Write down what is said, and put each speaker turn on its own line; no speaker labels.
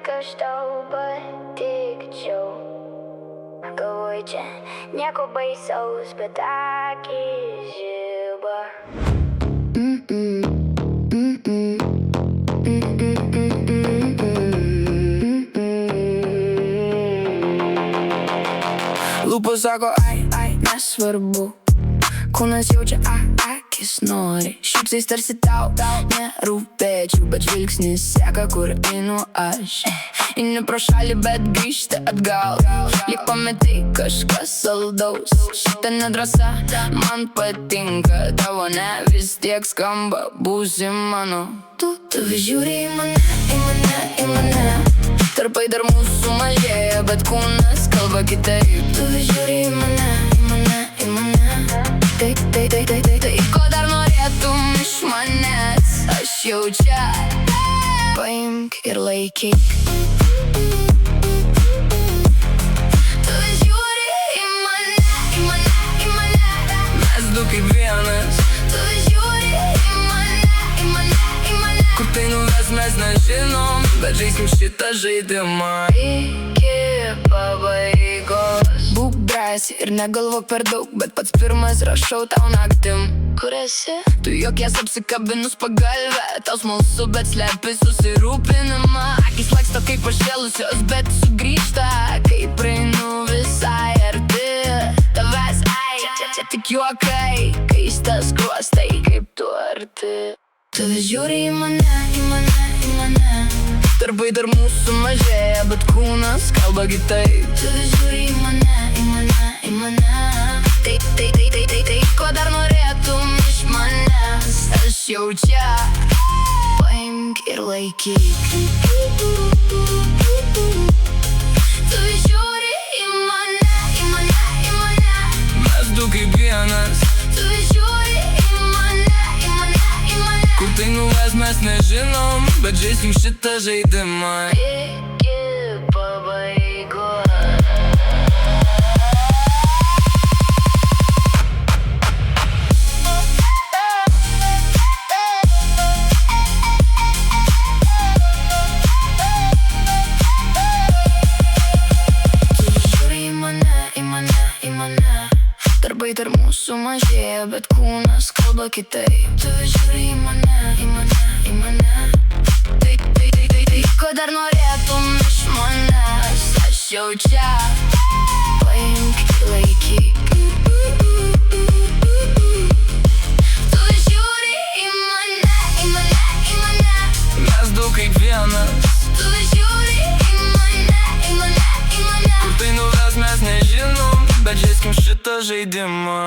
tik aš tau patikčiau. Galvoju, čia nieko baisaus, bet akys žiba.
Lūpos sako, ai, nesvarbu. Kūnas jaučia, akis nori. Šypsais tarsi tau nerūpėčiau, bet žvilgsnis seka, kur einu aš. Eini pro šalį, bet grįžti atgal. Lyg pametai kažkas saldaus. Šitą nedrąsą man patinka. Tavo ne vis tiek skamba, būsi mano. Tu vis žiūri į mane, į mane, į mane. Tarpai dar mūsų mažėja, bet kūnas kalba kitaip. Tu vis žiūri į mane, į mane, į mane. Tai, ko dar norėtum iš manęs? Aš jau čia. Paimk ir laikyk. Tu vis žiūri į mane, į mane, į mane. Mes du kaip vienas. Tu vis žiūri į mane, į mane, į mane. Kur tai nuves mes nežinom, bet žaiskim šitą žaidimą iki pabaigos. Būk drąsi ir negalvok per daug, bet pats pirmas rašau tau naktim. Kur esi? Tu jokies apsikabinus pagalvę. Tau smalsu, bet slepi susirūpinimą. Akis laksto kaip pašėlusios, bet sugrįžta, kai praeinu visai arti tavęs. Čia tik juokai, kai šitas skruostai, kaip tu arti. Tu vis žiūri į mane, į mane, į mane. Tarpai dar mūsų mažėja, bet kūnas kalba kitaip. Tu vis žiūri į mane, į mane, į mane. Tai, ko dar norėtum iš manęs? Aš jau čia. Paimk ir laikyk. Tu vis žiūri į mane, į mane, į mane. Mes du kaip vienas. Tu vis žiūri į mane, į mane, į mane. Kur tai nuves mes nežinom, bet žaiskim šitą žaidimą iki pabaigos. Darbai dar mūsų mažėja, bet kūnas kalba kitaip. Tu vis žiūri į mane, į mane, į mane. Tai, ko dar norėtum iš manęs? Aš jau čia. Paimk ir laikyk. Tu vis žiūri į mane, į mane, į mane. Mes du kaip vienas. Tu vis žiūri į mane, į mane, į mane. Kur tai nuves mes nežinom, bet žaiskim šitą žaidimą.